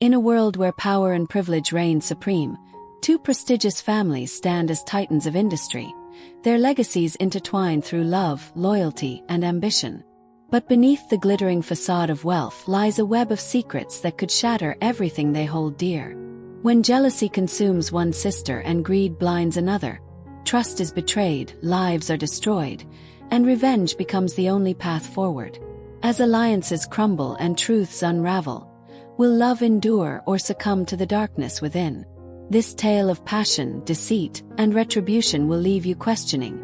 In a world where power and privilege reign supreme, two prestigious families stand as titans of industry, their legacies intertwined through love, loyalty, and ambition. But beneath the glittering facade of wealth lies a web of secrets that could shatter everything they hold dear. When jealousy consumes one sister and greed blinds another, trust is betrayed, lives are destroyed, and revenge becomes the only path forward. As alliances crumble and truths unravel, will love endure or succumb to the darkness within? This tale of passion, deceit, and retribution will leave you questioning.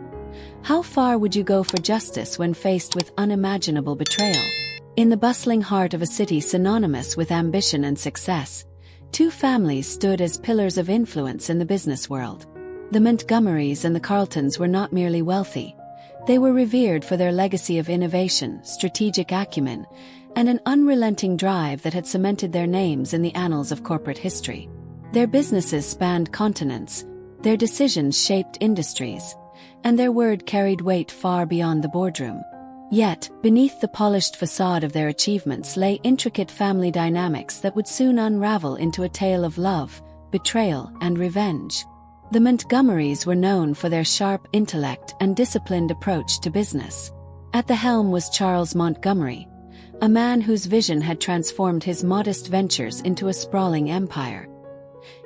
How far would you go for justice when faced with unimaginable betrayal? In the bustling heart of a city synonymous with ambition and success, two families stood as pillars of influence in the business world. The Montgomerys and the Carltons were not merely wealthy. They were revered for their legacy of innovation, strategic acumen, and an unrelenting drive that had cemented their names in the annals of corporate history. Their businesses spanned continents, their decisions shaped industries, and their word carried weight far beyond the boardroom. Yet, beneath the polished facade of their achievements lay intricate family dynamics that would soon unravel into a tale of love, betrayal, and revenge. The Montgomerys were known for their sharp intellect and disciplined approach to business. At the helm was Charles Montgomery, a man whose vision had transformed his modest ventures into a sprawling empire.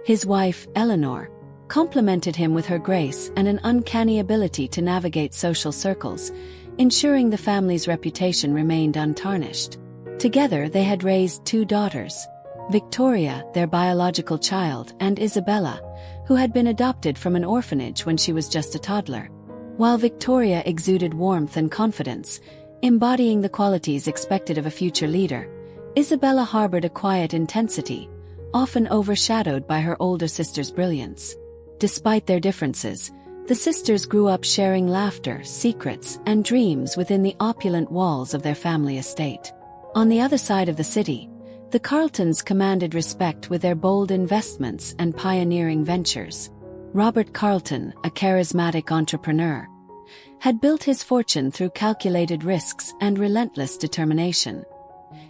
His wife, Eleanor, complemented him with her grace and an uncanny ability to navigate social circles, ensuring the family's reputation remained untarnished. Together they had raised two daughters, Victoria, their biological child, and Isabella, who had been adopted from an orphanage when she was just a toddler. While Victoria exuded warmth and confidence, embodying the qualities expected of a future leader, Isabella harbored a quiet intensity, often overshadowed by her older sister's brilliance. Despite their differences, the sisters grew up sharing laughter, secrets, and dreams within the opulent walls of their family estate. On the other side of the city, the Carltons commanded respect with their bold investments and pioneering ventures. Robert Carlton, a charismatic entrepreneur, had built his fortune through calculated risks and relentless determination.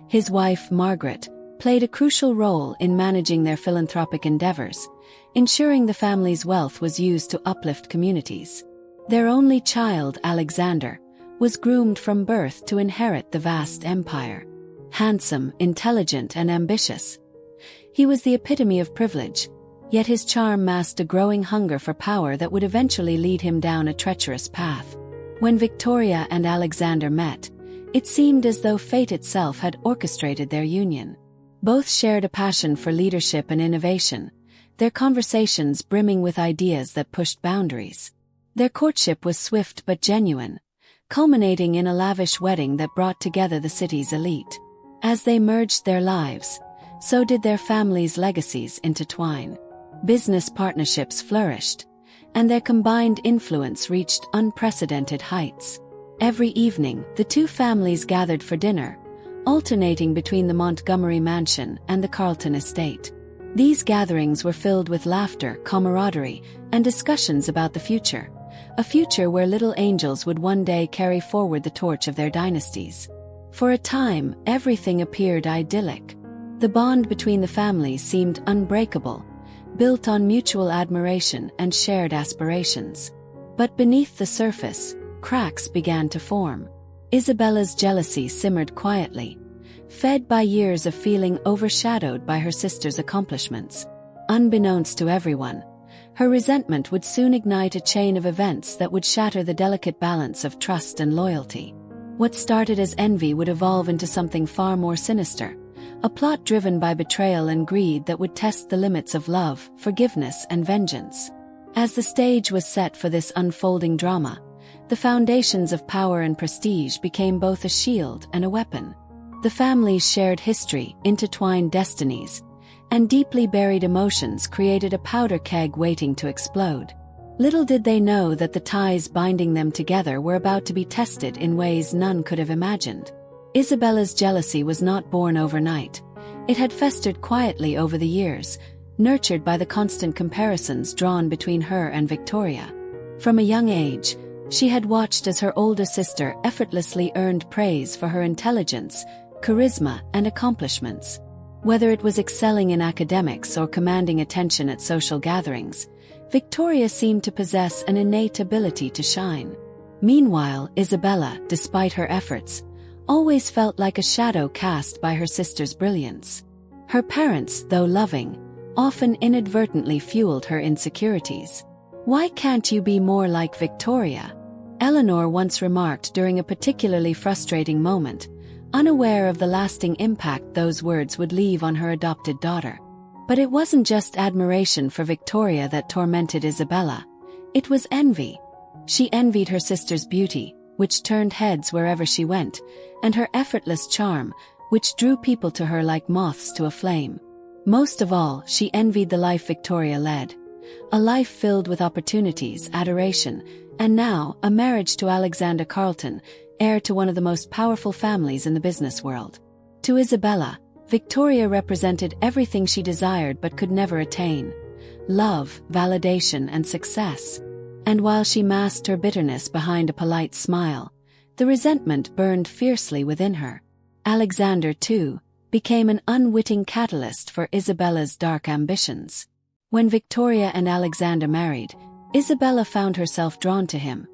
His wife, Margaret, played a crucial role in managing their philanthropic endeavors, ensuring the family's wealth was used to uplift communities. Their only child, Alexander, was groomed from birth to inherit the vast empire. Handsome, intelligent, and ambitious, he was the epitome of privilege, yet his charm masked a growing hunger for power that would eventually lead him down a treacherous path. When Victoria and Alexander met, it seemed as though fate itself had orchestrated their union. Both shared a passion for leadership and innovation, their conversations brimming with ideas that pushed boundaries. Their courtship was swift but genuine, culminating in a lavish wedding that brought together the city's elite. As they merged their lives, so did their families' legacies intertwine. Business partnerships flourished, and their combined influence reached unprecedented heights. Every evening, the two families gathered for dinner, alternating between the Montgomery mansion and the Carlton estate. These gatherings were filled with laughter, camaraderie, and discussions about the future, a future where little angels would one day carry forward the torch of their dynasties. For a time, everything appeared idyllic. The bond between the families seemed unbreakable, built on mutual admiration and shared aspirations. But beneath the surface, cracks began to form. Isabella's jealousy simmered quietly, fed by years of feeling overshadowed by her sister's accomplishments. Unbeknownst to everyone, her resentment would soon ignite a chain of events that would shatter the delicate balance of trust and loyalty. What started as envy would evolve into something far more sinister, a plot driven by betrayal and greed that would test the limits of love, forgiveness, and vengeance. As the stage was set for this unfolding drama, the foundations of power and prestige became both a shield and a weapon. The family's shared history, intertwined destinies, and deeply buried emotions created a powder keg waiting to explode. Little did they know that the ties binding them together were about to be tested in ways none could have imagined. Isabella's jealousy was not born overnight. It had festered quietly over the years, nurtured by the constant comparisons drawn between her and Victoria. From a young age, she had watched as her older sister effortlessly earned praise for her intelligence, charisma, and accomplishments. Whether it was excelling in academics or commanding attention at social gatherings, Victoria seemed to possess an innate ability to shine. Meanwhile, Isabella, despite her efforts, always felt like a shadow cast by her sister's brilliance. Her parents, though loving, often inadvertently fueled her insecurities. "Why can't you be more like Victoria?" Eleanor once remarked during a particularly frustrating moment, unaware of the lasting impact those words would leave on her adopted daughter. But it wasn't just admiration for Victoria that tormented Isabella. It was envy. She envied her sister's beauty, which turned heads wherever she went, and her effortless charm, which drew people to her like moths to a flame. Most of all, she envied the life Victoria led. A life filled with opportunities, adoration, and now, a marriage to Alexander Carleton, heir to one of the most powerful families in the business world. To Isabella, Victoria represented everything she desired but could never attain: love, validation, and success. And while she masked her bitterness behind a polite smile, the resentment burned fiercely within her. Alexander, too, became an unwitting catalyst for Isabella's dark ambitions. When Victoria and Alexander married, Isabella found herself drawn to him,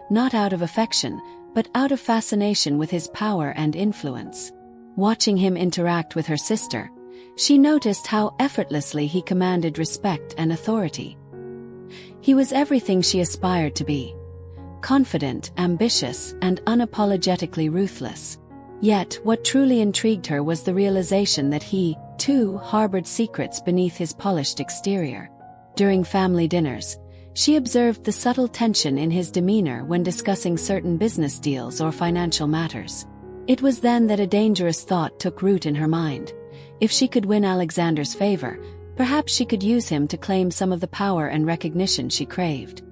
not out of affection, but out of fascination with his power and influence. Watching him interact with her sister, she noticed how effortlessly he commanded respect and authority. He was everything she aspired to be: confident, ambitious, and unapologetically ruthless. Yet, what truly intrigued her was the realization that he, too, harbored secrets beneath his polished exterior. During family dinners, she observed the subtle tension in his demeanor when discussing certain business deals or financial matters. It was then that a dangerous thought took root in her mind. If she could win Alexander's favor, perhaps she could use him to claim some of the power and recognition she craved.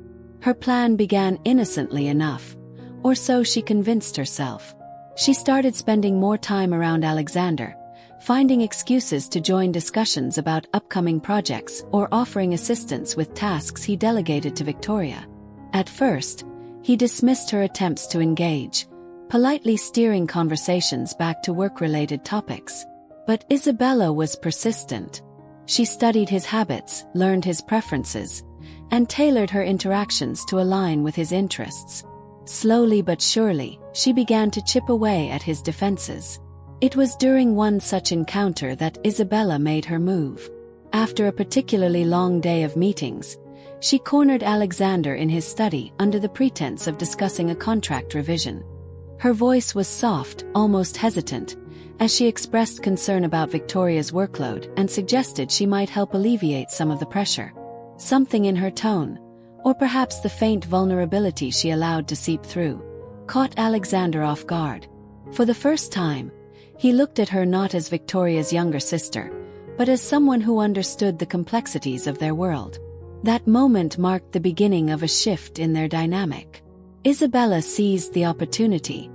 Her plan began innocently enough, or so she convinced herself. She started spending more time around Alexander, finding excuses to join discussions about upcoming projects or offering assistance with tasks he delegated to Victoria. At first, he dismissed her attempts to engage, politely steering conversations back to work-related topics. But Isabella was persistent. She studied his habits, learned his preferences, and tailored her interactions to align with his interests. Slowly but surely, she began to chip away at his defenses. It was during one such encounter that Isabella made her move. After a particularly long day of meetings, she cornered Alexander in his study under the pretense of discussing a contract revision. Her voice was soft, almost hesitant, as she expressed concern about Victoria's workload and suggested she might help alleviate some of the pressure. Something in her tone, or perhaps the faint vulnerability she allowed to seep through, caught Alexander off guard. For the first time, he looked at her not as Victoria's younger sister, but as someone who understood the complexities of their world. That moment marked the beginning of a shift in their dynamic. Isabella seized the opportunity,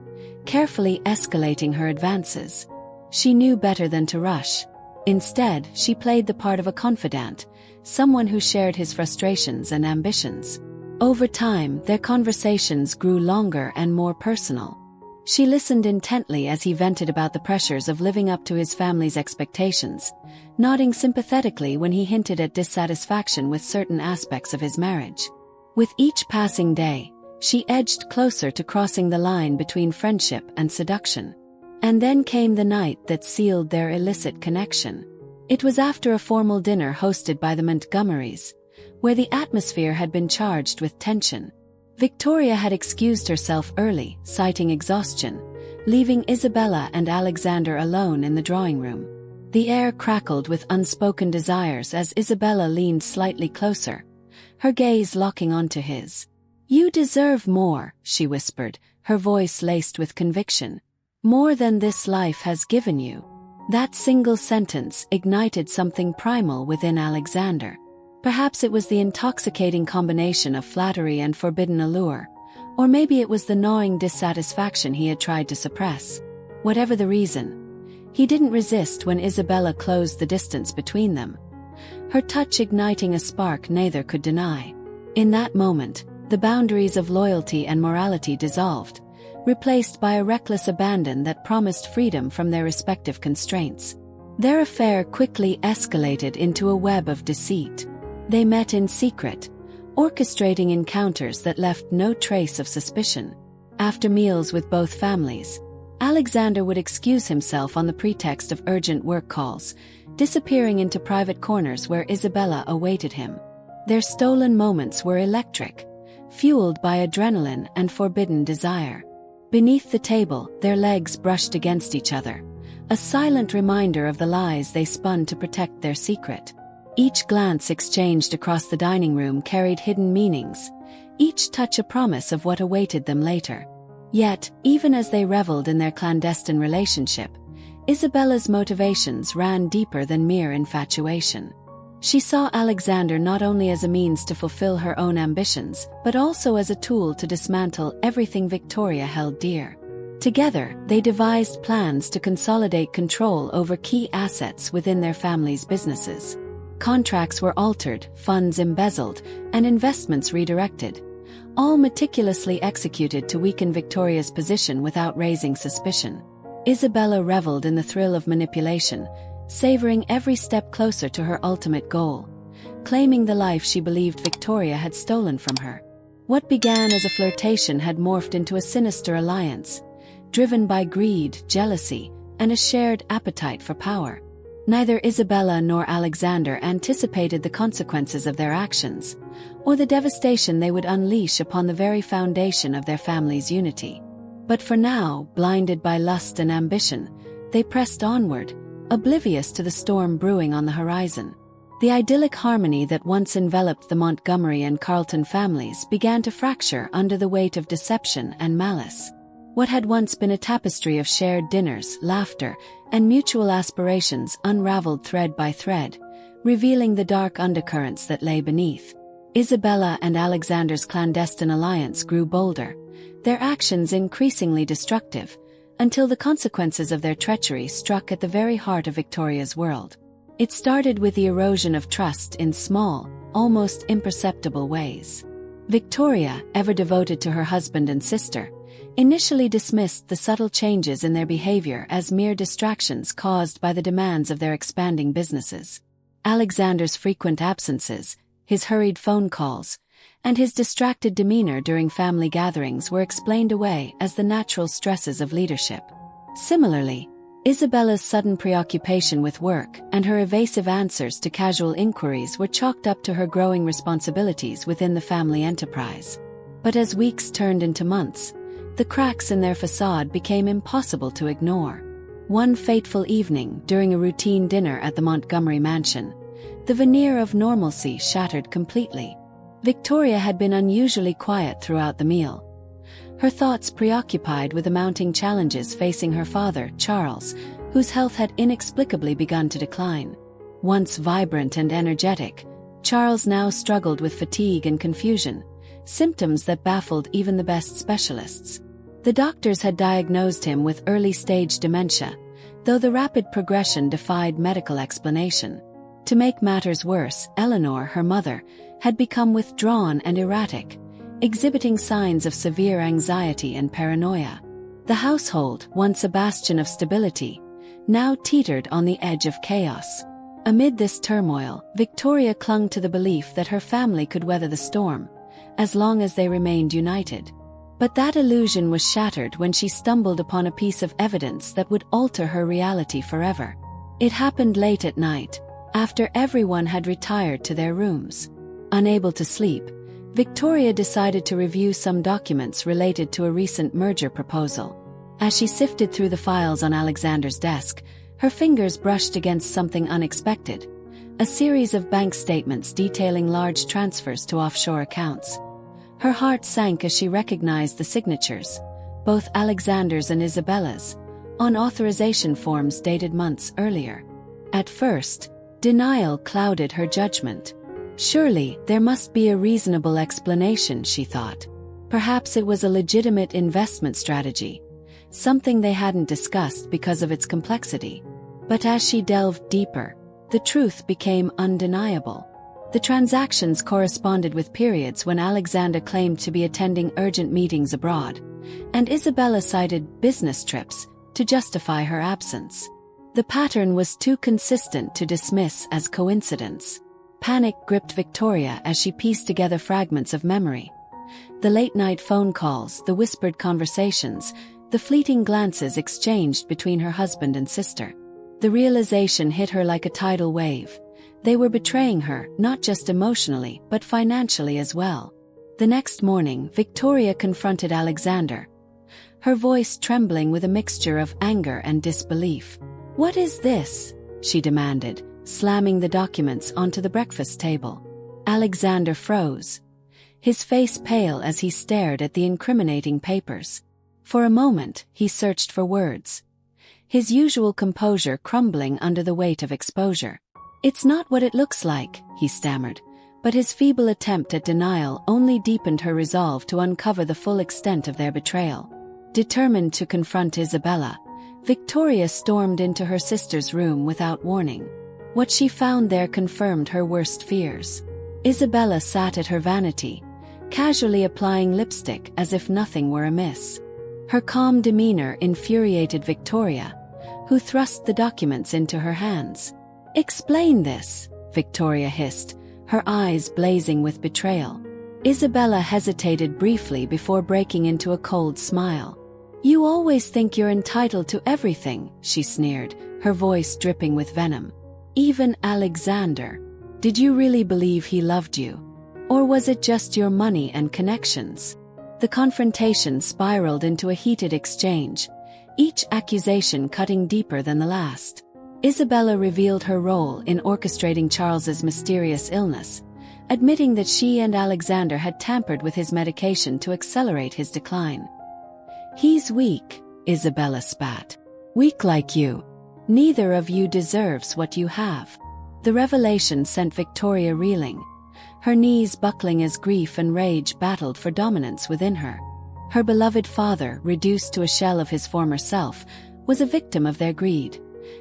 carefully escalating her advances. She knew better than to rush. Instead, she played the part of a confidant, someone who shared his frustrations and ambitions. Over time, their conversations grew longer and more personal. She listened intently as he vented about the pressures of living up to his family's expectations, nodding sympathetically when he hinted at dissatisfaction with certain aspects of his marriage. With each passing day, she edged closer to crossing the line between friendship and seduction. And then came the night that sealed their illicit connection. It was after a formal dinner hosted by the Montgomerys, where the atmosphere had been charged with tension. Victoria had excused herself early, citing exhaustion, leaving Isabella and Alexander alone in the drawing room. The air crackled with unspoken desires as Isabella leaned slightly closer, her gaze locking onto his. "You deserve more," she whispered, her voice laced with conviction. "More than this life has given you." That single sentence ignited something primal within Alexander. Perhaps it was the intoxicating combination of flattery and forbidden allure, or maybe it was the gnawing dissatisfaction he had tried to suppress. Whatever the reason, he didn't resist when Isabella closed the distance between them, her touch igniting a spark neither could deny. In that moment, the boundaries of loyalty and morality dissolved, replaced by a reckless abandon that promised freedom from their respective constraints. Their affair quickly escalated into a web of deceit. They met in secret, orchestrating encounters that left no trace of suspicion. After meals with both families, Alexander would excuse himself on the pretext of urgent work calls, disappearing into private corners where Isabella awaited him. Their stolen moments were electric, fueled by adrenaline and forbidden desire. Beneath the table, their legs brushed against each other, a silent reminder of the lies they spun to protect their secret. Each glance exchanged across the dining room carried hidden meanings, each touch a promise of what awaited them later. Yet, even as they reveled in their clandestine relationship, Isabella's motivations ran deeper than mere infatuation. She saw Alexander not only as a means to fulfill her own ambitions, but also as a tool to dismantle everything Victoria held dear. Together, they devised plans to consolidate control over key assets within their family's businesses. Contracts were altered, funds embezzled, and investments redirected, all meticulously executed to weaken Victoria's position without raising suspicion. Isabella reveled in the thrill of manipulation, savoring every step closer to her ultimate goal, claiming the life she believed Victoria had stolen from her. What began as a flirtation had morphed into a sinister alliance, driven by greed, jealousy, and a shared appetite for power. Neither Isabella nor Alexander anticipated the consequences of their actions, or the devastation they would unleash upon the very foundation of their family's unity. But for now, blinded by lust and ambition, they pressed onward, oblivious to the storm brewing on the horizon. The idyllic harmony that once enveloped the Montgomery and Carleton families began to fracture under the weight of deception and malice. What had once been a tapestry of shared dinners, laughter, and mutual aspirations unraveled thread by thread, revealing the dark undercurrents that lay beneath. Isabella and Alexander's clandestine alliance grew bolder, their actions increasingly destructive, until the consequences of their treachery struck at the very heart of Victoria's world. It started with the erosion of trust in small, almost imperceptible ways. Victoria, ever devoted to her husband and sister, initially dismissed the subtle changes in their behavior as mere distractions caused by the demands of their expanding businesses. Alexander's frequent absences, his hurried phone calls, and his distracted demeanor during family gatherings were explained away as the natural stresses of leadership. Similarly, Isabella's sudden preoccupation with work and her evasive answers to casual inquiries were chalked up to her growing responsibilities within the family enterprise. But as weeks turned into months, the cracks in their facade became impossible to ignore. One fateful evening, during a routine dinner at the Montgomery mansion, the veneer of normalcy shattered completely. Victoria had been unusually quiet throughout the meal, her thoughts preoccupied with the mounting challenges facing her father, Charles, whose health had inexplicably begun to decline. Once vibrant and energetic, Charles now struggled with fatigue and confusion, symptoms that baffled even the best specialists. The doctors had diagnosed him with early-stage dementia, though the rapid progression defied medical explanation. To make matters worse, Eleanor, her mother, had become withdrawn and erratic, exhibiting signs of severe anxiety and paranoia. The household, once a bastion of stability, now teetered on the edge of chaos. Amid this turmoil, Victoria clung to the belief that her family could weather the storm, as long as they remained united. But that illusion was shattered when she stumbled upon a piece of evidence that would alter her reality forever. It happened late at night, after everyone had retired to their rooms. Unable to sleep, Victoria decided to review some documents related to a recent merger proposal. As she sifted through the files on Alexander's desk, her fingers brushed against something unexpected: a series of bank statements detailing large transfers to offshore accounts. Her heart sank as she recognized the signatures, both Alexander's and Isabella's, on authorization forms dated months earlier. At first, denial clouded her judgment. Surely, there must be a reasonable explanation, she thought. Perhaps it was a legitimate investment strategy, something they hadn't discussed because of its complexity. But as she delved deeper, the truth became undeniable. The transactions corresponded with periods when Alexander claimed to be attending urgent meetings abroad, and Isabella cited business trips to justify her absence. The pattern was too consistent to dismiss as coincidence. Panic gripped Victoria as she pieced together fragments of memory. The late-night phone calls, the whispered conversations, the fleeting glances exchanged between her husband and sister. The realization hit her like a tidal wave. They were betraying her, not just emotionally, but financially as well. The next morning, Victoria confronted Alexander, her voice trembling with a mixture of anger and disbelief. "What is this?" she demanded, slamming the documents onto the breakfast table. Alexander froze, his face pale as he stared at the incriminating papers. For a moment, he searched for words, his usual composure crumbling under the weight of exposure. "It's not what it looks like," he stammered, but his feeble attempt at denial only deepened her resolve to uncover the full extent of their betrayal. Determined to confront Isabella, Victoria stormed into her sister's room without warning. What she found there confirmed her worst fears. Isabella sat at her vanity, casually applying lipstick as if nothing were amiss. Her calm demeanor infuriated Victoria, who thrust the documents into her hands. "Explain this," Victoria hissed, her eyes blazing with betrayal. Isabella hesitated briefly before breaking into a cold smile. "You always think you're entitled to everything," she sneered, her voice dripping with venom. "Even Alexander. Did you really believe he loved you? Or was it just your money and connections?" The confrontation spiraled into a heated exchange, each accusation cutting deeper than the last. Isabella revealed her role in orchestrating Charles's mysterious illness, admitting that she and Alexander had tampered with his medication to accelerate his decline. "He's weak," Isabella spat. "Weak like you. Neither of you deserves what you have." The revelation sent Victoria reeling, her knees buckling as grief and rage battled for dominance within her. Her beloved father, reduced to a shell of his former self, was a victim of their greed,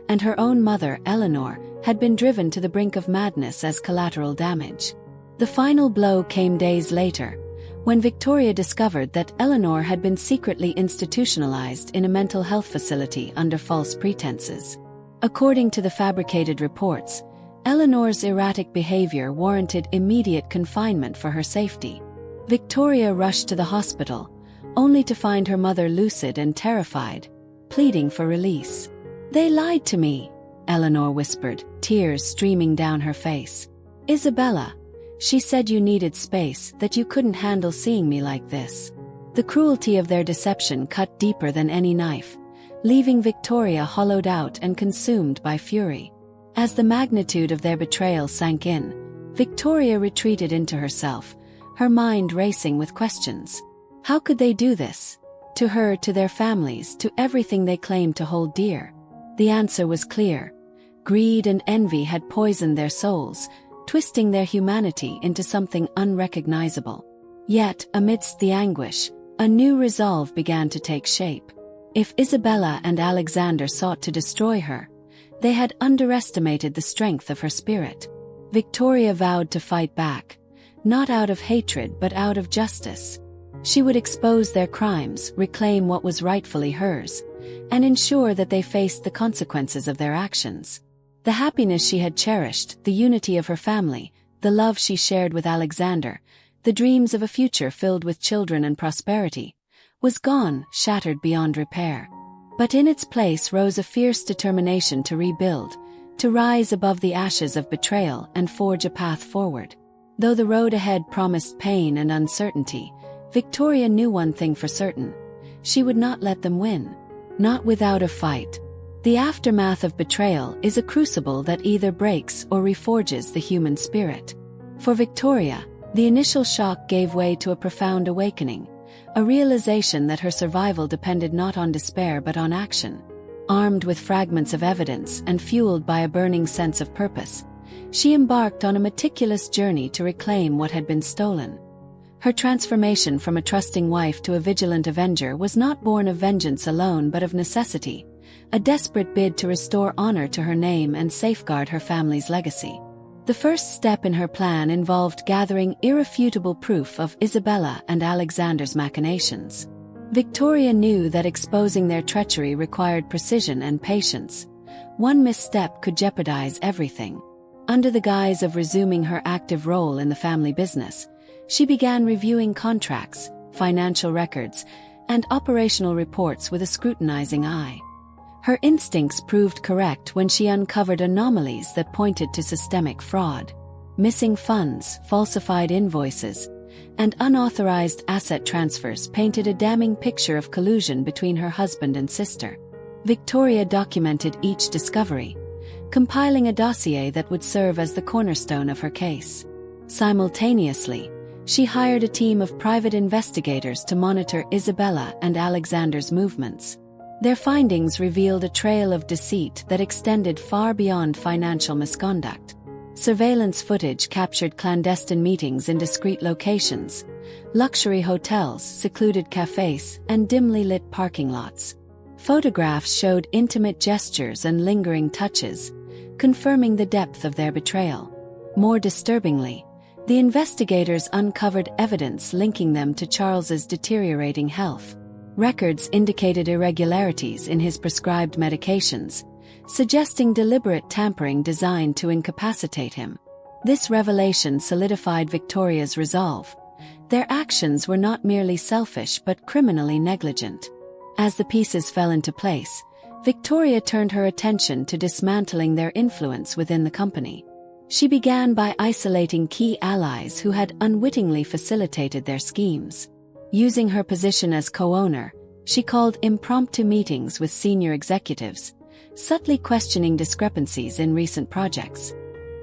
and her own mother, Eleanor, had been driven to the brink of madness as collateral damage. The final blow came days later, when Victoria discovered that Eleanor had been secretly institutionalized in a mental health facility under false pretenses. According to the fabricated reports, Eleanor's erratic behavior warranted immediate confinement for her safety. Victoria rushed to the hospital, only to find her mother lucid and terrified, pleading for release. "They lied to me," Eleanor whispered, tears streaming down her face. "Isabella, she said you needed space, that you couldn't handle seeing me like this." The cruelty of their deception cut deeper than any knife, leaving Victoria hollowed out and consumed by fury. As the magnitude of their betrayal sank in, Victoria retreated into herself, her mind racing with questions. How could they do this? To her, to their families, to everything they claimed to hold dear. The answer was clear. Greed and envy had poisoned their souls, twisting their humanity into something unrecognizable. Yet, amidst the anguish, a new resolve began to take shape. If Isabella and Alexander sought to destroy her, they had underestimated the strength of her spirit. Victoria vowed to fight back, not out of hatred but out of justice. She would expose their crimes, reclaim what was rightfully hers, and ensure that they faced the consequences of their actions. The happiness she had cherished, the unity of her family, the love she shared with Alexander, the dreams of a future filled with children and prosperity, was gone, shattered beyond repair. But in its place rose a fierce determination to rebuild, to rise above the ashes of betrayal and forge a path forward. Though the road ahead promised pain and uncertainty, Victoria knew one thing for certain: she would not let them win. Not without a fight. The aftermath of betrayal is a crucible that either breaks or reforges the human spirit. For Victoria, the initial shock gave way to a profound awakening, a realization that her survival depended not on despair but on action. Armed with fragments of evidence and fueled by a burning sense of purpose, she embarked on a meticulous journey to reclaim what had been stolen. Her transformation from a trusting wife to a vigilant avenger was not born of vengeance alone but of necessity, a desperate bid to restore honor to her name and safeguard her family's legacy. The first step in her plan involved gathering irrefutable proof of Isabella and Alexander's machinations. Victoria knew that exposing their treachery required precision and patience, One misstep could jeopardize everything. Under the guise of resuming her active role in the family business, she began reviewing contracts, financial records, and operational reports with a scrutinizing eye. Her instincts proved correct when she uncovered anomalies that pointed to systemic fraud. Missing funds, falsified invoices, and unauthorized asset transfers painted a damning picture of collusion between her husband and sister. Victoria documented each discovery, compiling a dossier that would serve as the cornerstone of her case. Simultaneously, she hired a team of private investigators to monitor Isabella and Alexander's movements. Their findings revealed a trail of deceit that extended far beyond financial misconduct. Surveillance footage captured clandestine meetings in discreet locations, luxury hotels, secluded cafes, and dimly lit parking lots. Photographs showed intimate gestures and lingering touches, confirming the depth of their betrayal. More disturbingly, the investigators uncovered evidence linking them to Charles's deteriorating health. Records indicated irregularities in his prescribed medications, suggesting deliberate tampering designed to incapacitate him. This revelation solidified Victoria's resolve. Their actions were not merely selfish but criminally negligent. As the pieces fell into place, Victoria turned her attention to dismantling their influence within the company. She began by isolating key allies who had unwittingly facilitated their schemes. Using her position as co-owner, she called impromptu meetings with senior executives, subtly questioning discrepancies in recent projects.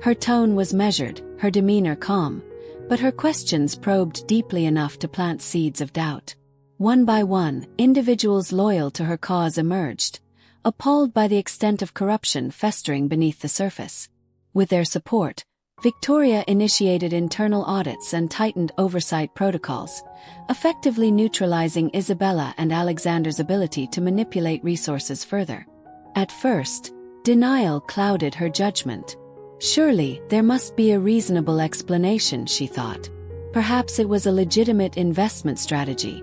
Her tone was measured, her demeanor calm, but her questions probed deeply enough to plant seeds of doubt. One by one, individuals loyal to her cause emerged, appalled by the extent of corruption festering beneath the surface. With their support, Victoria initiated internal audits and tightened oversight protocols, effectively neutralizing Isabella and Alexander's ability to manipulate resources further. At first, denial clouded her judgment. Surely, there must be a reasonable explanation, she thought. Perhaps it was a legitimate investment strategy,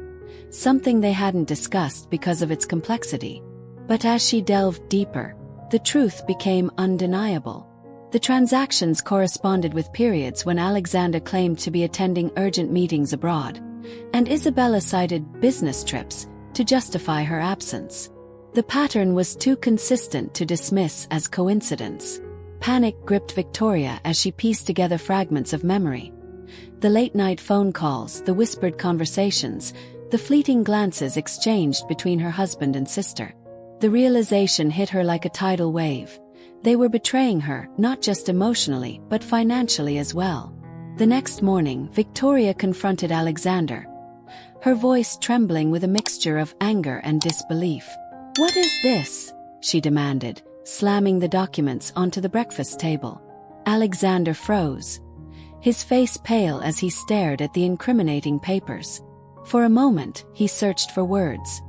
something they hadn't discussed because of its complexity. But as she delved deeper, the truth became undeniable. The transactions corresponded with periods when Alexander claimed to be attending urgent meetings abroad, and Isabella cited business trips to justify her absence. The pattern was too consistent to dismiss as coincidence. Panic gripped Victoria as she pieced together fragments of memory. The late-night phone calls, the whispered conversations, the fleeting glances exchanged between her husband and sister. The realization hit her like a tidal wave. They were betraying her, not just emotionally, but financially as well. The next morning, Victoria confronted Alexander, her voice trembling with a mixture of anger and disbelief. "What is this?" she demanded, slamming the documents onto the breakfast table. Alexander froze, his face pale as he stared at the incriminating papers. For a moment, he searched for words,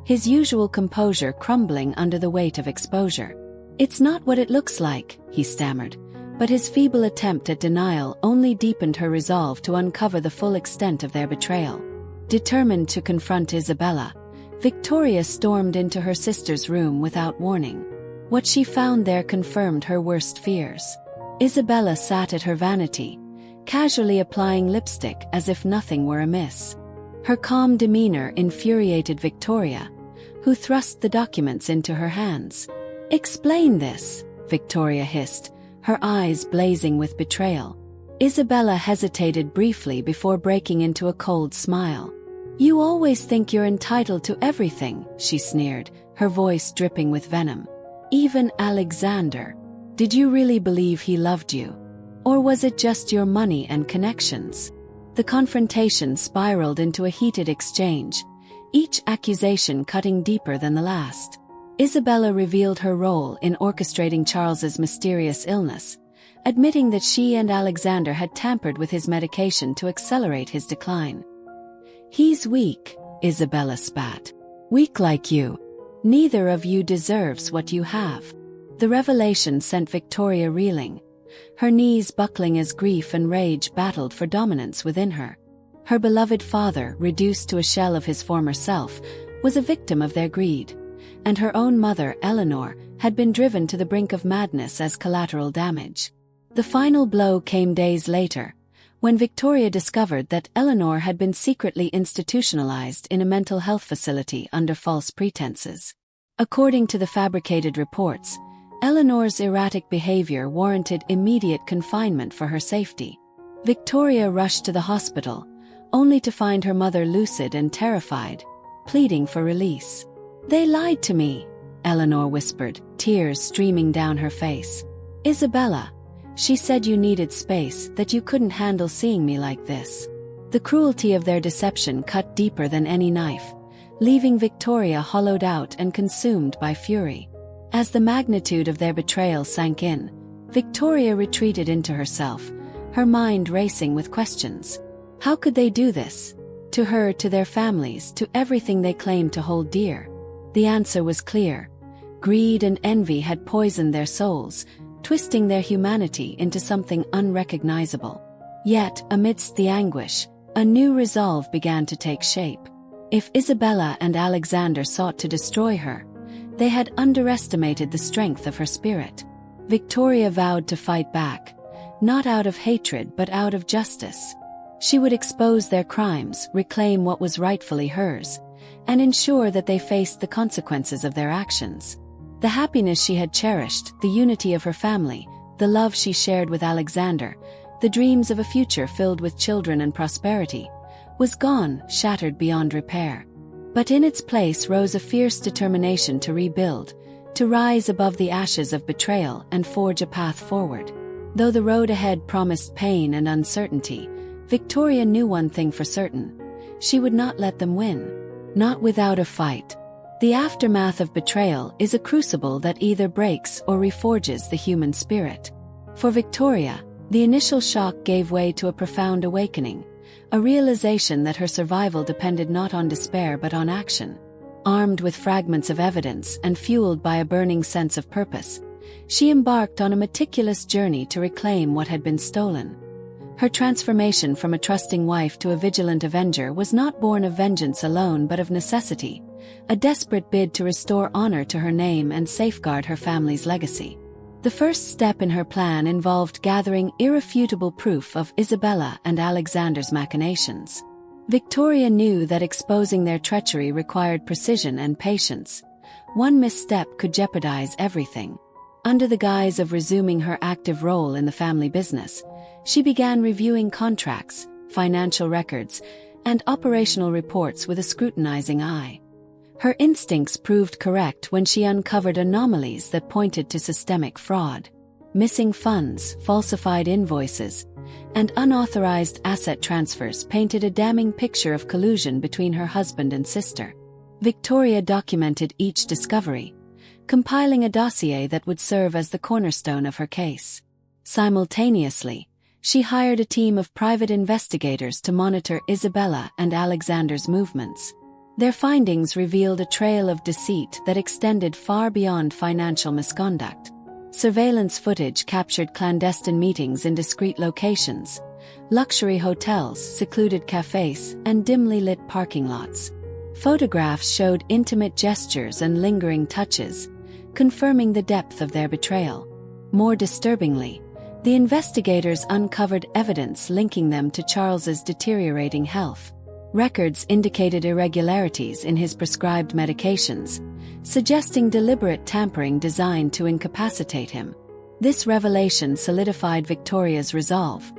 his usual composure crumbling under the weight of exposure. "It's not what it looks like," he stammered, but his feeble attempt at denial only deepened her resolve to uncover the full extent of their betrayal. Determined to confront Isabella, Victoria stormed into her sister's room without warning. What she found there confirmed her worst fears. Isabella sat at her vanity, casually applying lipstick as if nothing were amiss. Her calm demeanor infuriated Victoria, who thrust the documents into her hands. "Explain this," Victoria hissed, her eyes blazing with betrayal. Isabella hesitated briefly before breaking into a cold smile. "You always think you're entitled to everything," she sneered, her voice dripping with venom. "Even Alexander. Did you really believe he loved you? Or was it just your money and connections?" The confrontation spiraled into a heated exchange, each accusation cutting deeper than the last. Isabella revealed her role in orchestrating Charles's mysterious illness, admitting that she and Alexander had tampered with his medication to accelerate his decline. "He's weak," Isabella spat. "Weak like you. Neither of you deserves what you have." The revelation sent Victoria reeling, her knees buckling as grief and rage battled for dominance within her. Her beloved father, reduced to a shell of his former self, was a victim of their greed, and her own mother, Eleanor, had been driven to the brink of madness as collateral damage. The final blow came days later, when Victoria discovered that Eleanor had been secretly institutionalized in a mental health facility under false pretenses. According to the fabricated reports, Eleanor's erratic behavior warranted immediate confinement for her safety. Victoria rushed to the hospital, only to find her mother lucid and terrified, pleading for release. "They lied to me," Eleanor whispered, tears streaming down her face. "Isabella, she said you needed space, that you couldn't handle seeing me like this." The cruelty of their deception cut deeper than any knife, leaving Victoria hollowed out and consumed by fury. As the magnitude of their betrayal sank in, Victoria retreated into herself, her mind racing with questions. How could they do this? To her, to their families, to everything they claimed to hold dear. The answer was clear. Greed and envy had poisoned their souls, twisting their humanity into something unrecognizable. Yet, amidst the anguish, a new resolve began to take shape. If Isabella and Alexander sought to destroy her, they had underestimated the strength of her spirit. Victoria vowed to fight back, not out of hatred but out of justice. She would expose their crimes, reclaim what was rightfully hers, and ensure that they faced the consequences of their actions. The happiness she had cherished, the unity of her family, the love she shared with Alexander, the dreams of a future filled with children and prosperity, was gone, shattered beyond repair. But in its place rose a fierce determination to rebuild, to rise above the ashes of betrayal and forge a path forward. Though the road ahead promised pain and uncertainty, Victoria knew one thing for certain: she would not let them win. Not without a fight. The aftermath of betrayal is a crucible that either breaks or reforges the human spirit. For Victoria, the initial shock gave way to a profound awakening, a realization that her survival depended not on despair but on action. Armed with fragments of evidence and fueled by a burning sense of purpose, she embarked on a meticulous journey to reclaim what had been stolen. Her transformation from a trusting wife to a vigilant avenger was not born of vengeance alone but of necessity, a desperate bid to restore honor to her name and safeguard her family's legacy. The first step in her plan involved gathering irrefutable proof of Isabella and Alexander's machinations. Victoria knew that exposing their treachery required precision and patience. One misstep could jeopardize everything. Under the guise of resuming her active role in the family business, she began reviewing contracts, financial records, and operational reports with a scrutinizing eye. Her instincts proved correct when she uncovered anomalies that pointed to systemic fraud. Missing funds, falsified invoices, and unauthorized asset transfers painted a damning picture of collusion between her husband and sister. Victoria documented each discovery, compiling a dossier that would serve as the cornerstone of her case. Simultaneously, she hired a team of private investigators to monitor Isabella and Alexander's movements. Their findings revealed a trail of deceit that extended far beyond financial misconduct. Surveillance footage captured clandestine meetings in discreet locations, luxury hotels, secluded cafes, and dimly lit parking lots. Photographs showed intimate gestures and lingering touches, confirming the depth of their betrayal. More disturbingly, the investigators uncovered evidence linking them to Charles's deteriorating health. Records indicated irregularities in his prescribed medications, suggesting deliberate tampering designed to incapacitate him. This revelation solidified Victoria's resolve.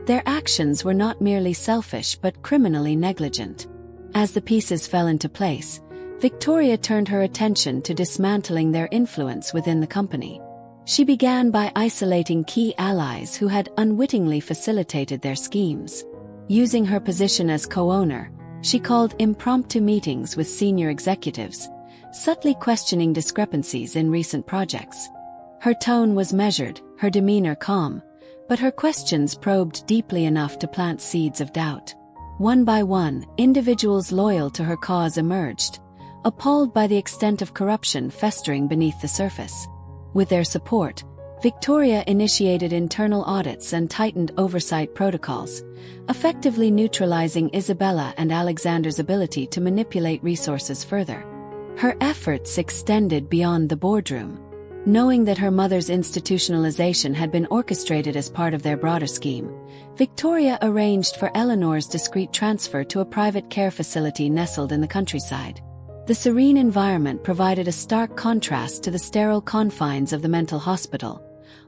Their actions were not merely selfish but criminally negligent. As the pieces fell into place, Victoria turned her attention to dismantling their influence within the company. She began by isolating key allies who had unwittingly facilitated their schemes. Using her position as co-owner, she called impromptu meetings with senior executives, subtly questioning discrepancies in recent projects. Her tone was measured, her demeanor calm, but her questions probed deeply enough to plant seeds of doubt. One by one, individuals loyal to her cause emerged, appalled by the extent of corruption festering beneath the surface. With their support, Victoria initiated internal audits and tightened oversight protocols, effectively neutralizing Isabella and Alexander's ability to manipulate resources further. Her efforts extended beyond the boardroom. Knowing that her mother's institutionalization had been orchestrated as part of their broader scheme, Victoria arranged for Eleanor's discreet transfer to a private care facility nestled in the countryside. The serene environment provided a stark contrast to the sterile confines of the mental hospital,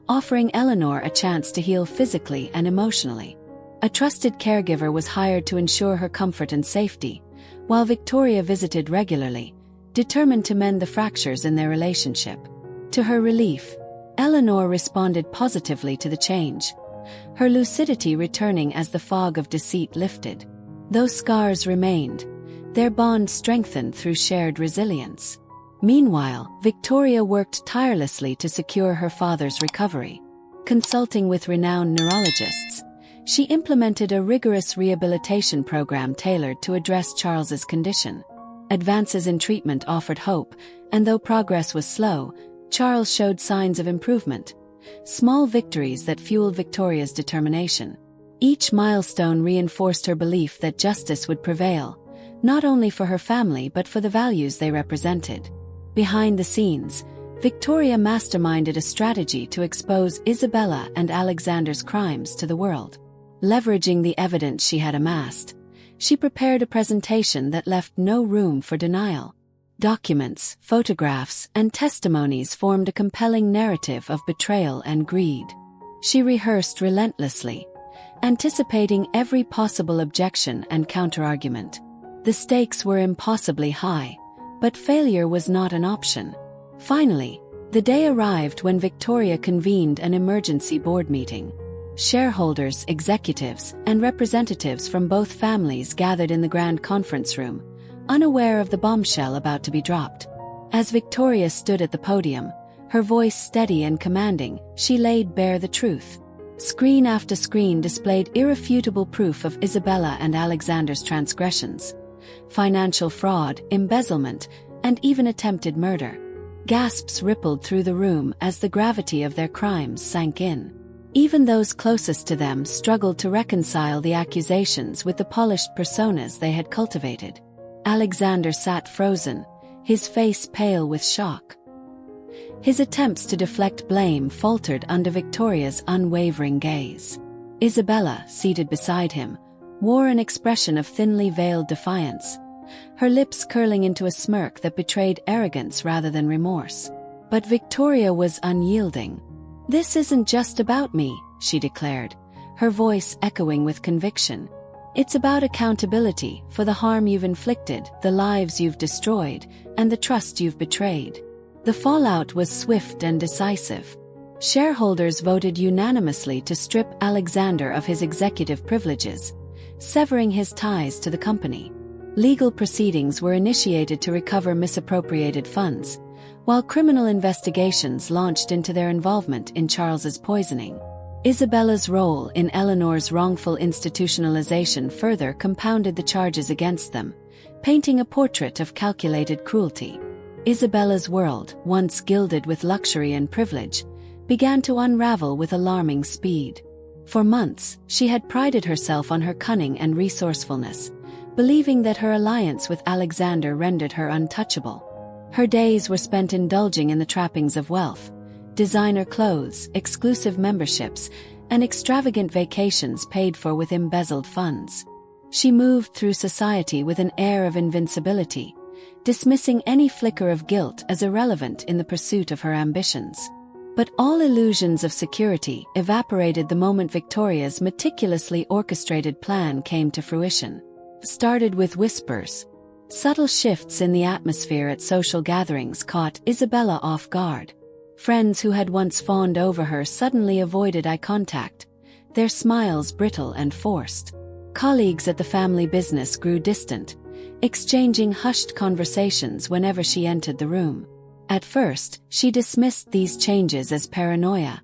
offering Eleanor a chance to heal physically and emotionally. A trusted caregiver was hired to ensure her comfort and safety, while Victoria visited regularly, determined to mend the fractures in their relationship. To her relief, Eleanor responded positively to the change, her lucidity returning as the fog of deceit lifted. Though scars remained, their bond strengthened through shared resilience. Meanwhile, Victoria worked tirelessly to secure her father's recovery. Consulting with renowned neurologists, she implemented a rigorous rehabilitation program tailored to address Charles's condition. Advances in treatment offered hope, and though progress was slow, Charles showed signs of improvement, small victories that fueled Victoria's determination. Each milestone reinforced her belief that justice would prevail, not only for her family but for the values they represented. Behind the scenes, Victoria masterminded a strategy to expose Isabella and Alexander's crimes to the world. Leveraging the evidence she had amassed, she prepared a presentation that left no room for denial. Documents, photographs, and testimonies formed a compelling narrative of betrayal and greed. She rehearsed relentlessly, anticipating every possible objection and counterargument. The stakes were impossibly high, but failure was not an option. Finally, the day arrived when Victoria convened an emergency board meeting. Shareholders, executives, and representatives from both families gathered in the grand conference room, unaware of the bombshell about to be dropped. As Victoria stood at the podium, her voice steady and commanding, she laid bare the truth. Screen after screen displayed irrefutable proof of Isabella and Alexander's transgressions: financial fraud, embezzlement, and even attempted murder. Gasps rippled through the room as the gravity of their crimes sank in. Even those closest to them struggled to reconcile the accusations with the polished personas they had cultivated. Alexander sat frozen, his face pale with shock. His attempts to deflect blame faltered under Victoria's unwavering gaze. Isabella, seated beside him, wore an expression of thinly veiled defiance, her lips curling into a smirk that betrayed arrogance rather than remorse. But Victoria was unyielding. "This isn't just about me," she declared, her voice echoing with conviction. "It's about accountability for the harm you've inflicted, the lives you've destroyed, and the trust you've betrayed." The fallout was swift and decisive. Shareholders voted unanimously to strip Alexander of his executive privileges, severing his ties to the company. Legal proceedings were initiated to recover misappropriated funds, while criminal investigations launched into their involvement in Charles's poisoning. Isabella's role in Eleanor's wrongful institutionalization further compounded the charges against them, painting a portrait of calculated cruelty. Isabella's world, once gilded with luxury and privilege, began to unravel with alarming speed. For months, she had prided herself on her cunning and resourcefulness, believing that her alliance with Alexander rendered her untouchable. Her days were spent indulging in the trappings of wealth: designer clothes, exclusive memberships, and extravagant vacations paid for with embezzled funds. She moved through society with an air of invincibility, dismissing any flicker of guilt as irrelevant in the pursuit of her ambitions. But all illusions of security evaporated the moment Victoria's meticulously orchestrated plan came to fruition. Started with whispers. Subtle shifts in the atmosphere at social gatherings caught Isabella off guard. Friends who had once fawned over her suddenly avoided eye contact, their smiles brittle and forced. Colleagues at the family business grew distant, exchanging hushed conversations whenever she entered the room. At first, she dismissed these changes as paranoia,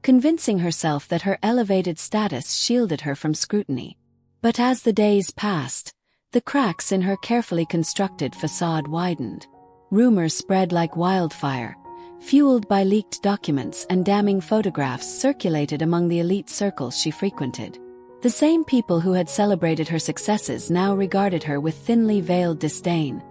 convincing herself that her elevated status shielded her from scrutiny. But as the days passed, the cracks in her carefully constructed facade widened. Rumors spread like wildfire, fueled by leaked documents and damning photographs circulated among the elite circles she frequented. The same people who had celebrated her successes now regarded her with thinly veiled disdain,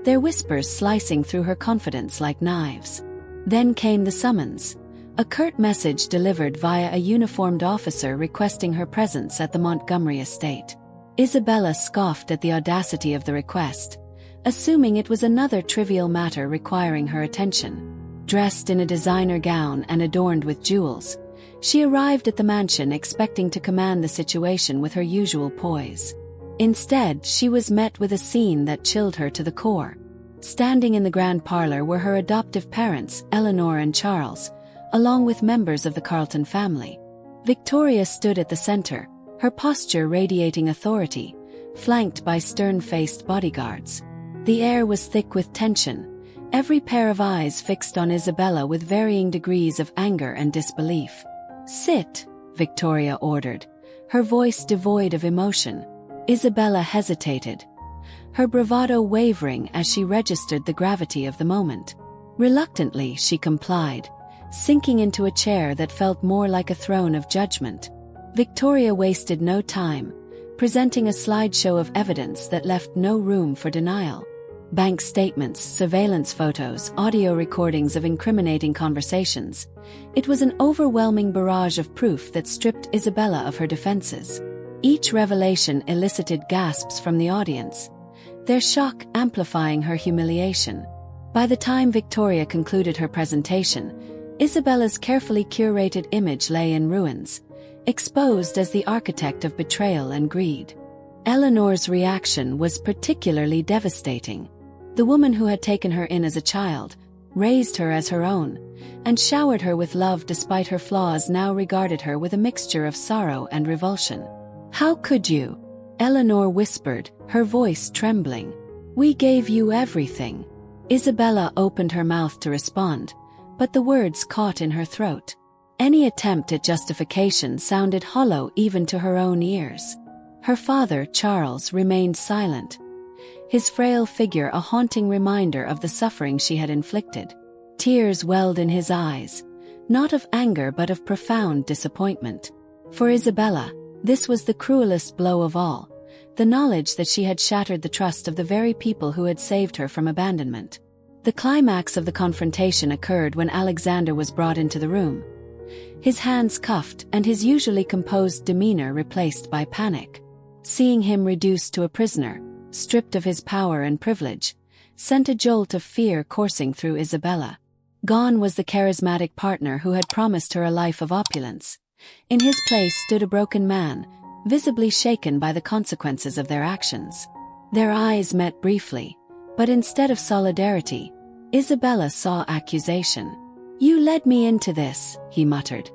their whispers slicing through her confidence like knives. Then came the summons, a curt message delivered via a uniformed officer requesting her presence at the Montgomery estate. Isabella scoffed at the audacity of the request, assuming it was another trivial matter requiring her attention. Dressed in a designer gown and adorned with jewels, she arrived at the mansion expecting to command the situation with her usual poise. Instead, she was met with a scene that chilled her to the core. Standing in the grand parlor were her adoptive parents, Eleanor and Charles, along with members of the Carlton family. Victoria stood at the center, her posture radiating authority, flanked by stern-faced bodyguards. The air was thick with tension, every pair of eyes fixed on Isabella with varying degrees of anger and disbelief. "Sit," Victoria ordered, her voice devoid of emotion. Isabella hesitated, her bravado wavering as she registered the gravity of the moment. Reluctantly, she complied, sinking into a chair that felt more like a throne of judgment. Victoria wasted no time, presenting a slideshow of evidence that left no room for denial. Bank statements, surveillance photos, audio recordings of incriminating conversations. It was an overwhelming barrage of proof that stripped Isabella of her defenses. Each revelation elicited gasps from the audience, their shock amplifying her humiliation. By the time Victoria concluded her presentation, Isabella's carefully curated image lay in ruins, exposed as the architect of betrayal and greed. Eleanor's reaction was particularly devastating. The woman who had taken her in as a child, raised her as her own, and showered her with love despite her flaws now regarded her with a mixture of sorrow and revulsion. "How could you?" Eleanor whispered, her voice trembling. "We gave you everything." Isabella opened her mouth to respond, but the words caught in her throat. Any attempt at justification sounded hollow even to her own ears. Her father, Charles, remained silent, his frail figure a haunting reminder of the suffering she had inflicted. Tears welled in his eyes, not of anger but of profound disappointment. For Isabella, this was the cruelest blow of all, the knowledge that she had shattered the trust of the very people who had saved her from abandonment. The climax of the confrontation occurred when Alexander was brought into the room, his hands cuffed and his usually composed demeanor replaced by panic. Seeing him reduced to a prisoner, stripped of his power and privilege, sent a jolt of fear coursing through Isabella. Gone was the charismatic partner who had promised her a life of opulence. In his place stood a broken man, visibly shaken by the consequences of their actions. Their eyes met briefly, but instead of solidarity, Isabella saw accusation. "You led me into this," he muttered,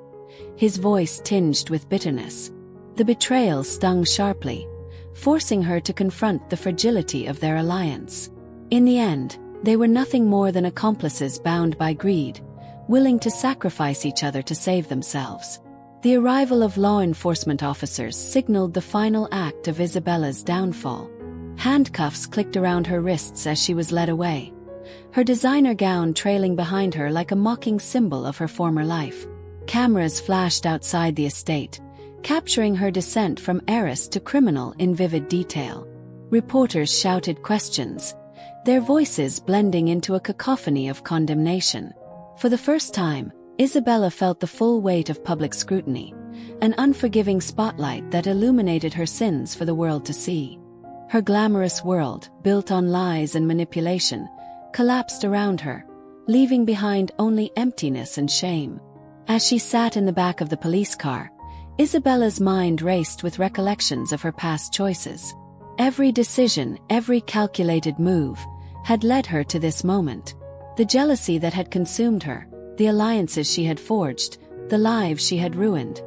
his voice tinged with bitterness. The betrayal stung sharply, forcing her to confront the fragility of their alliance. In the end, they were nothing more than accomplices bound by greed, willing to sacrifice each other to save themselves. The arrival of law enforcement officers signaled the final act of Isabella's downfall. Handcuffs clicked around her wrists as she was led away, her designer gown trailing behind her like a mocking symbol of her former life. Cameras flashed outside the estate, capturing her descent from heiress to criminal in vivid detail. Reporters shouted questions, their voices blending into a cacophony of condemnation. For the first time, Isabella felt the full weight of public scrutiny, an unforgiving spotlight that illuminated her sins for the world to see. Her glamorous world, built on lies and manipulation, collapsed around her, leaving behind only emptiness and shame. As she sat in the back of the police car, Isabella's mind raced with recollections of her past choices. Every decision, every calculated move, had led her to this moment. The jealousy that had consumed her, the alliances she had forged, the lives she had ruined,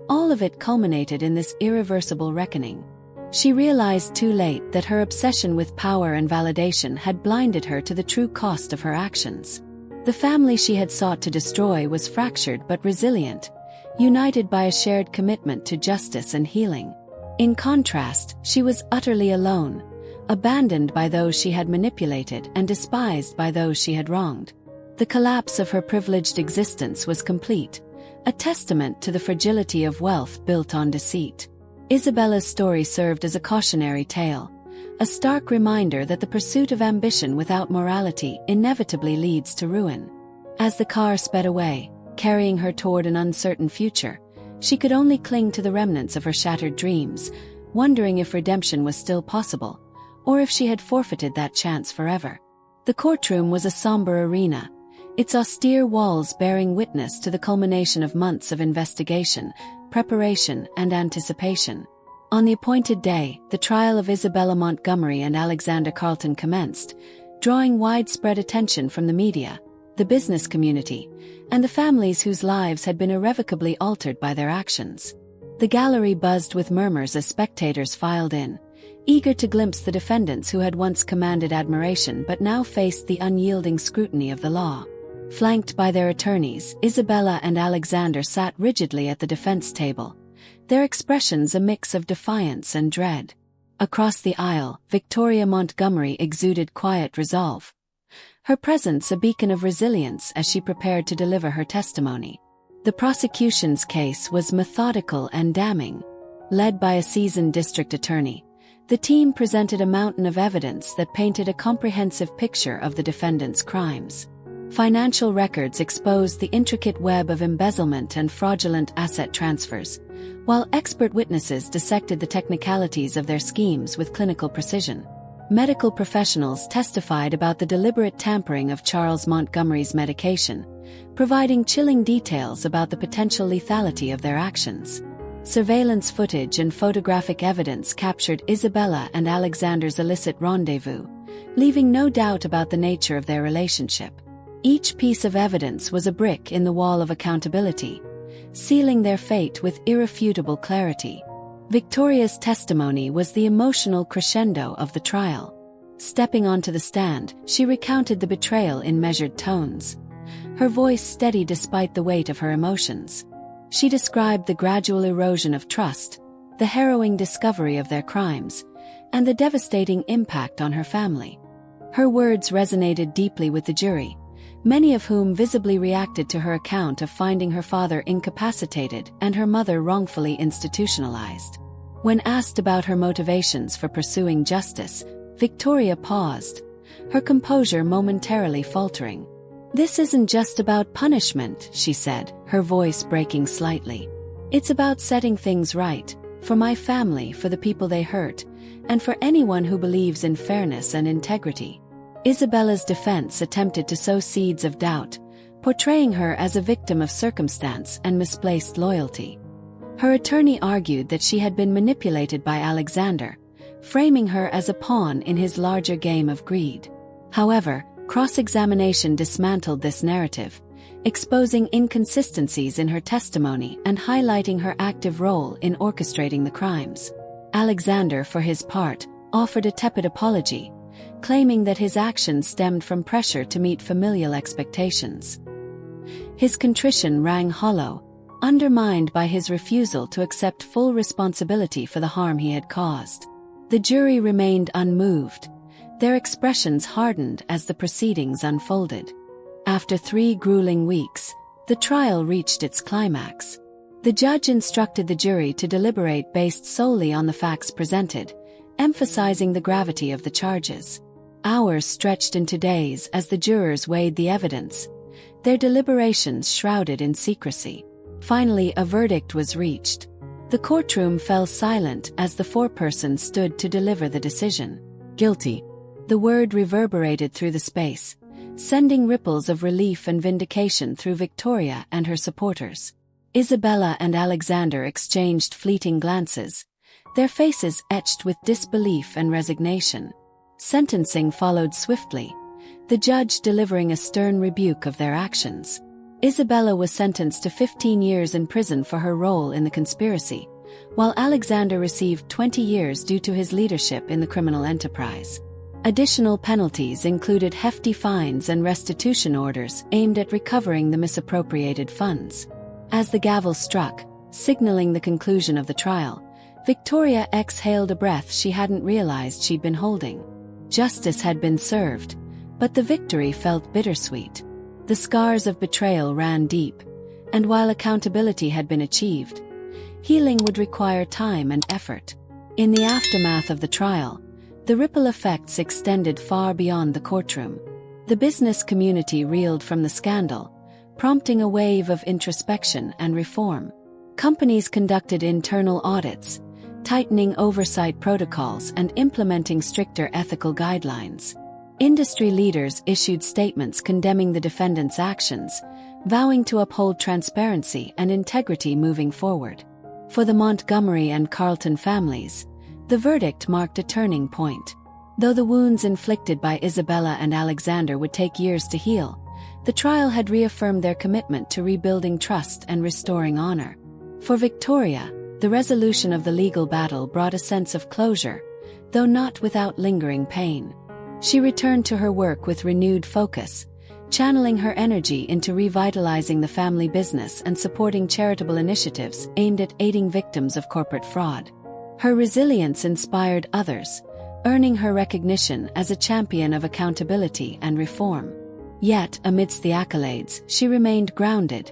all of it culminated in this irreversible reckoning. She realized too late that her obsession with power and validation had blinded her to the true cost of her actions. The family she had sought to destroy was fractured but resilient, united by a shared commitment to justice and healing. In contrast, she was utterly alone, abandoned by those she had manipulated and despised by those she had wronged. The collapse of her privileged existence was complete, a testament to the fragility of wealth built on deceit. Isabella's story served as a cautionary tale, a stark reminder that the pursuit of ambition without morality inevitably leads to ruin. As the car sped away, carrying her toward an uncertain future, she could only cling to the remnants of her shattered dreams, wondering if redemption was still possible, or if she had forfeited that chance forever. The courtroom was a somber arena, its austere walls bearing witness to the culmination of months of investigation, preparation, and anticipation. On the appointed day, the trial of Isabella Montgomery and Alexander Carlton commenced, drawing widespread attention from the media, the business community, and the families whose lives had been irrevocably altered by their actions. The gallery buzzed with murmurs as spectators filed in, eager to glimpse the defendants who had once commanded admiration but now faced the unyielding scrutiny of the law. Flanked by their attorneys, Isabella and Alexander sat rigidly at the defense table, their expressions a mix of defiance and dread. Across the aisle, Victoria Montgomery exuded quiet resolve, her presence a beacon of resilience as she prepared to deliver her testimony. The prosecution's case was methodical and damning. Led by a seasoned district attorney, the team presented a mountain of evidence that painted a comprehensive picture of the defendants' crimes. Financial records exposed the intricate web of embezzlement and fraudulent asset transfers, while expert witnesses dissected the technicalities of their schemes with clinical precision. Medical professionals testified about the deliberate tampering of Charles Montgomery's medication, providing chilling details about the potential lethality of their actions. Surveillance footage and photographic evidence captured Isabella and Alexander's illicit rendezvous, leaving no doubt about the nature of their relationship. Each piece of evidence was a brick in the wall of accountability, sealing their fate with irrefutable clarity. Victoria's testimony was the emotional crescendo of the trial. Stepping onto the stand, she recounted the betrayal in measured tones, her voice steady despite the weight of her emotions. She described the gradual erosion of trust, the harrowing discovery of their crimes, and the devastating impact on her family. Her words resonated deeply with the jury, many of whom visibly reacted to her account of finding her father incapacitated and her mother wrongfully institutionalized. When asked about her motivations for pursuing justice, Victoria paused, her composure momentarily faltering. "This isn't just about punishment," she said, her voice breaking slightly. "It's about setting things right, for my family, for the people they hurt, and for anyone who believes in fairness and integrity." Isabella's defense attempted to sow seeds of doubt, portraying her as a victim of circumstance and misplaced loyalty. Her attorney argued that she had been manipulated by Alexander, framing her as a pawn in his larger game of greed. However, cross-examination dismantled this narrative, exposing inconsistencies in her testimony and highlighting her active role in orchestrating the crimes. Alexander, for his part, offered a tepid apology, claiming that his actions stemmed from pressure to meet familial expectations. His contrition rang hollow, undermined by his refusal to accept full responsibility for the harm he had caused. The jury remained unmoved, their expressions hardened as the proceedings unfolded. After 3 grueling weeks, the trial reached its climax. The judge instructed the jury to deliberate based solely on the facts presented, emphasizing the gravity of the charges. Hours stretched into days as the jurors weighed the evidence, their deliberations shrouded in secrecy. Finally, a verdict was reached. The courtroom fell silent as the foreperson stood to deliver the decision. "Guilty." The word reverberated through the space, sending ripples of relief and vindication through Victoria and her supporters. Isabella and Alexander exchanged fleeting glances, their faces etched with disbelief and resignation. Sentencing followed swiftly, the judge delivering a stern rebuke of their actions. Isabella was sentenced to 15 years in prison for her role in the conspiracy, while Alexander received 20 years due to his leadership in the criminal enterprise. Additional penalties included hefty fines and restitution orders aimed at recovering the misappropriated funds. As the gavel struck, signaling the conclusion of the trial, Victoria exhaled a breath she hadn't realized she'd been holding. Justice had been served, but the victory felt bittersweet. The scars of betrayal ran deep, and while accountability had been achieved, healing would require time and effort. In the aftermath of the trial, The ripple effects extended far beyond the courtroom. The business community reeled from the scandal, prompting a wave of introspection and reform. Companies conducted internal audits, tightening oversight protocols and implementing stricter ethical guidelines. Industry leaders issued statements condemning the defendants' actions, vowing to uphold transparency and integrity moving forward. For the Montgomery and Carlton families, the verdict marked a turning point. Though the wounds inflicted by Isabella and Alexander would take years to heal, the trial had reaffirmed their commitment to rebuilding trust and restoring honor. For Victoria, the resolution of the legal battle brought a sense of closure, though not without lingering pain. She returned to her work with renewed focus, channeling her energy into revitalizing the family business and supporting charitable initiatives aimed at aiding victims of corporate fraud. Her resilience inspired others, earning her recognition as a champion of accountability and reform. Yet, amidst the accolades, she remained grounded,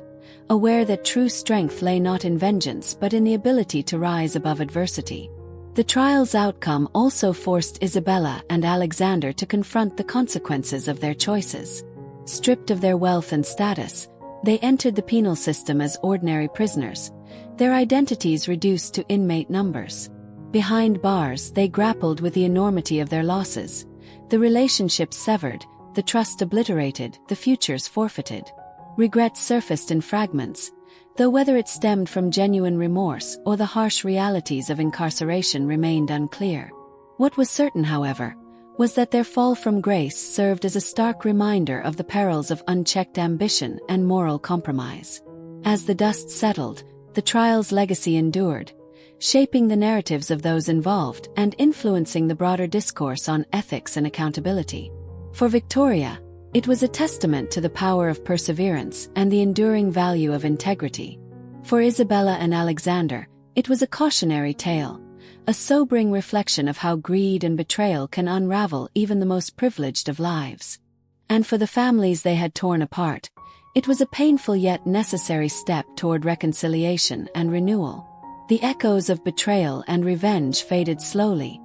aware that true strength lay not in vengeance but in the ability to rise above adversity. The trial's outcome also forced Isabella and Alexander to confront the consequences of their choices. Stripped of their wealth and status, they entered the penal system as ordinary prisoners, their identities reduced to inmate numbers. Behind bars, they grappled with the enormity of their losses, the relationships severed, the trust obliterated, the futures forfeited. Regret surfaced in fragments, though whether it stemmed from genuine remorse or the harsh realities of incarceration remained unclear. What was certain, however, was that their fall from grace served as a stark reminder of the perils of unchecked ambition and moral compromise. As the dust settled, the trial's legacy endured, shaping the narratives of those involved and influencing the broader discourse on ethics and accountability. For Victoria, it was a testament to the power of perseverance and the enduring value of integrity. For Isabella and Alexander, it was a cautionary tale, a sobering reflection of how greed and betrayal can unravel even the most privileged of lives. And for the families they had torn apart, it was a painful yet necessary step toward reconciliation and renewal. The echoes of betrayal and revenge faded slowly,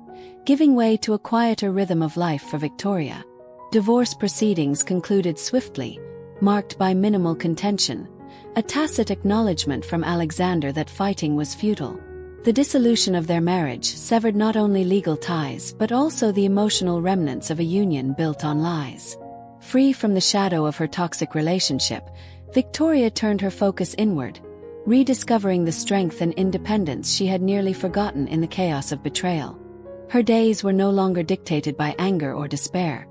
giving way to a quieter rhythm of life for Victoria. Divorce proceedings concluded swiftly, marked by minimal contention, a tacit acknowledgement from Alexander that fighting was futile. The dissolution of their marriage severed not only legal ties but also the emotional remnants of a union built on lies. Free from the shadow of her toxic relationship, Victoria turned her focus inward, rediscovering the strength and independence she had nearly forgotten in the chaos of betrayal. Her days were no longer dictated by anger or despair.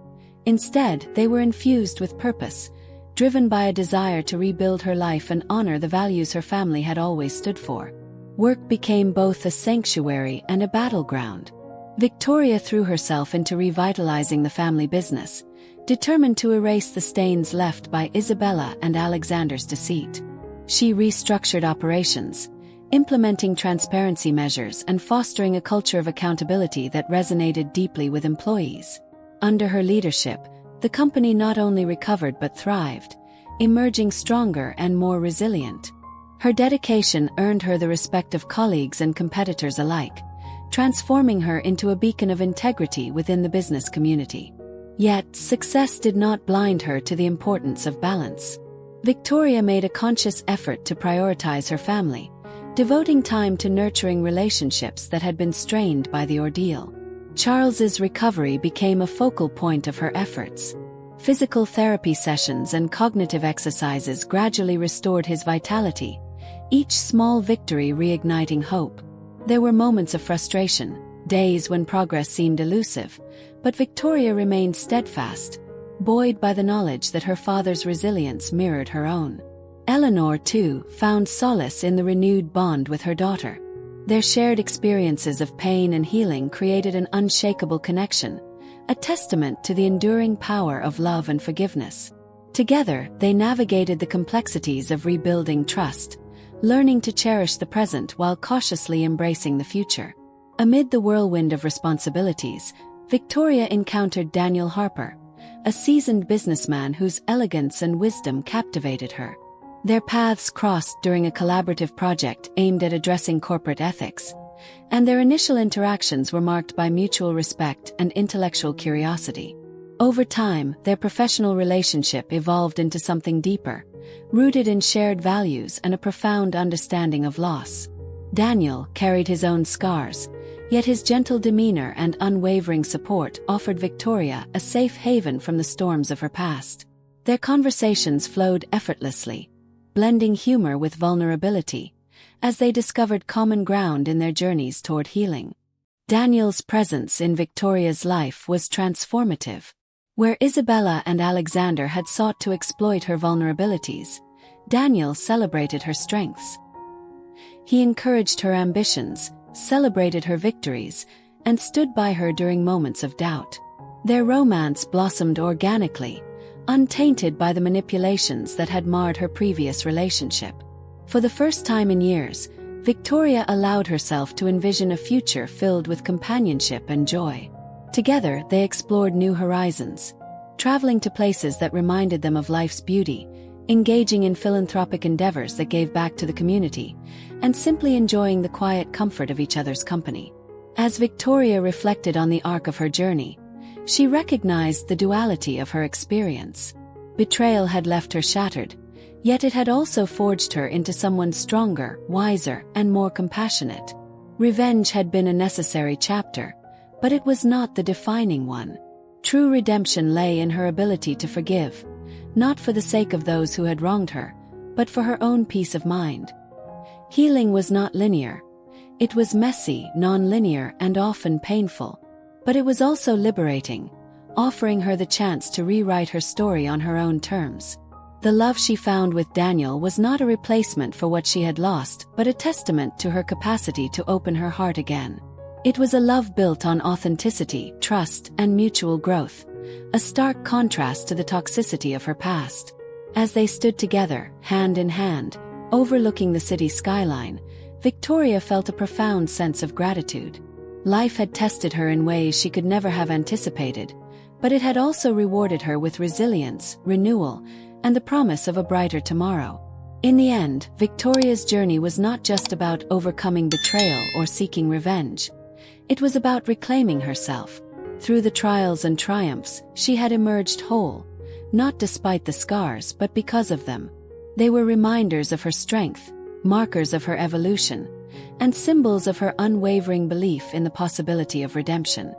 Instead, they were infused with purpose, driven by a desire to rebuild her life and honor the values her family had always stood for. Work became both a sanctuary and a battleground. Victoria threw herself into revitalizing the family business, determined to erase the stains left by Isabella and Alexander's deceit. She restructured operations, implementing transparency measures and fostering a culture of accountability that resonated deeply with employees. Under her leadership, the company not only recovered but thrived, emerging stronger and more resilient. Her dedication earned her the respect of colleagues and competitors alike, transforming her into a beacon of integrity within the business community. Yet, success did not blind her to the importance of balance. Victoria made a conscious effort to prioritize her family, devoting time to nurturing relationships that had been strained by the ordeal. Charles's recovery became a focal point of her efforts. Physical therapy sessions and cognitive exercises gradually restored his vitality, each small victory reigniting hope. There were moments of frustration, days when progress seemed elusive, but Victoria remained steadfast, buoyed by the knowledge that her father's resilience mirrored her own. Eleanor, too, found solace in the renewed bond with her daughter. Their shared experiences of pain and healing created an unshakable connection, a testament to the enduring power of love and forgiveness. Together, they navigated the complexities of rebuilding trust, learning to cherish the present while cautiously embracing the future. Amid the whirlwind of responsibilities, Victoria encountered Daniel Harper, a seasoned businessman whose elegance and wisdom captivated her. Their paths crossed during a collaborative project aimed at addressing corporate ethics, and their initial interactions were marked by mutual respect and intellectual curiosity. Over time, their professional relationship evolved into something deeper, rooted in shared values and a profound understanding of loss. Daniel carried his own scars, yet his gentle demeanor and unwavering support offered Victoria a safe haven from the storms of her past. Their conversations flowed effortlessly, blending humor with vulnerability, as they discovered common ground in their journeys toward healing. Daniel's presence in Victoria's life was transformative. Where Isabella and Alexander had sought to exploit her vulnerabilities, Daniel celebrated her strengths. He encouraged her ambitions, celebrated her victories, and stood by her during moments of doubt. Their romance blossomed organically, untainted by the manipulations that had marred her previous relationship. For the first time in years, Victoria allowed herself to envision a future filled with companionship and joy. Together, they explored new horizons, traveling to places that reminded them of life's beauty, engaging in philanthropic endeavors that gave back to the community, and simply enjoying the quiet comfort of each other's company. As Victoria reflected on the arc of her journey, she recognized the duality of her experience. Betrayal had left her shattered, yet it had also forged her into someone stronger, wiser, and more compassionate. Revenge had been a necessary chapter, but it was not the defining one. True redemption lay in her ability to forgive, not for the sake of those who had wronged her, but for her own peace of mind. Healing was not linear. It was messy, non-linear, and often painful. But it was also liberating, offering her the chance to rewrite her story on her own terms. The love she found with Daniel was not a replacement for what she had lost, but a testament to her capacity to open her heart again. It was a love built on authenticity, trust, and mutual growth, a stark contrast to the toxicity of her past. As they stood together, hand in hand, overlooking the city skyline, Victoria felt a profound sense of gratitude. Life had tested her in ways she could never have anticipated, but it had also rewarded her with resilience, renewal, and the promise of a brighter tomorrow. In the end, Victoria's journey was not just about overcoming betrayal or seeking revenge. It was about reclaiming herself. Through the trials and triumphs, she had emerged whole, not despite the scars but because of them. They were reminders of her strength, markers of her evolution, and symbols of her unwavering belief in the possibility of redemption.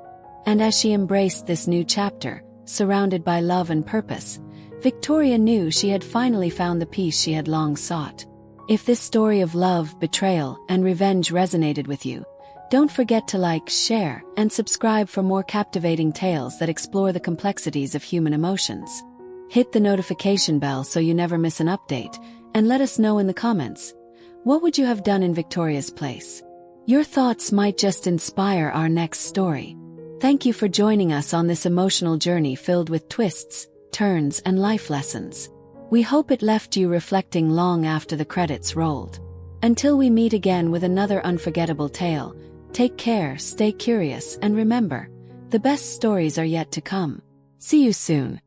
And as she embraced this new chapter, surrounded by love and purpose, Victoria knew she had finally found the peace she had long sought. If this story of love, betrayal, and revenge resonated with you, don't forget to like, share, and subscribe for more captivating tales that explore the complexities of human emotions. Hit the notification bell so you never miss an update, and let us know in the comments, what would you have done in Victoria's place? Your thoughts might just inspire our next story. Thank you for joining us on this emotional journey filled with twists, turns, and life lessons. We hope it left you reflecting long after the credits rolled. Until we meet again with another unforgettable tale, take care, stay curious, and remember, the best stories are yet to come. See you soon.